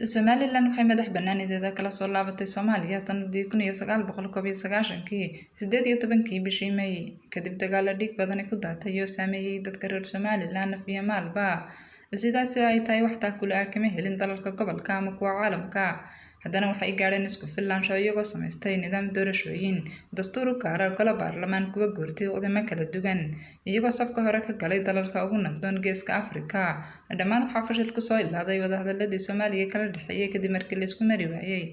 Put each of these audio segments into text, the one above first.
Somaliland waxay madax bannaanideeda kala soo laabatay Soomaaliya sanadii 1991kii 18 bishii May kadib dagaalo dhiig badan ku daatay oo saameeyay dadka reer Somaliland naf iyo maalba. Sidaas ay tahay wax taakula kama helin dalalka gobolka ama kuwa caalamka. haddana waxay gaadheen isku filnaansho iyagoo samaystay nidaam doorashooyin dastuur u gaar ah kala baarlamaan kuwa goortay wadamo kala duwan iyagoo safka hore ka galay dalalka ugu nabdoon geeska Afrika. dhammaan waxaa fashil ku soo ilaaday wadahadaladii Soomaaliya kala dhaxeeyay kadib markii la isku mari waayay.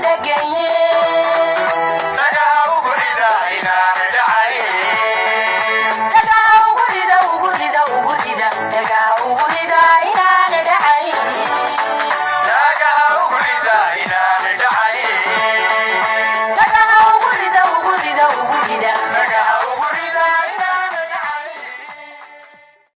Again.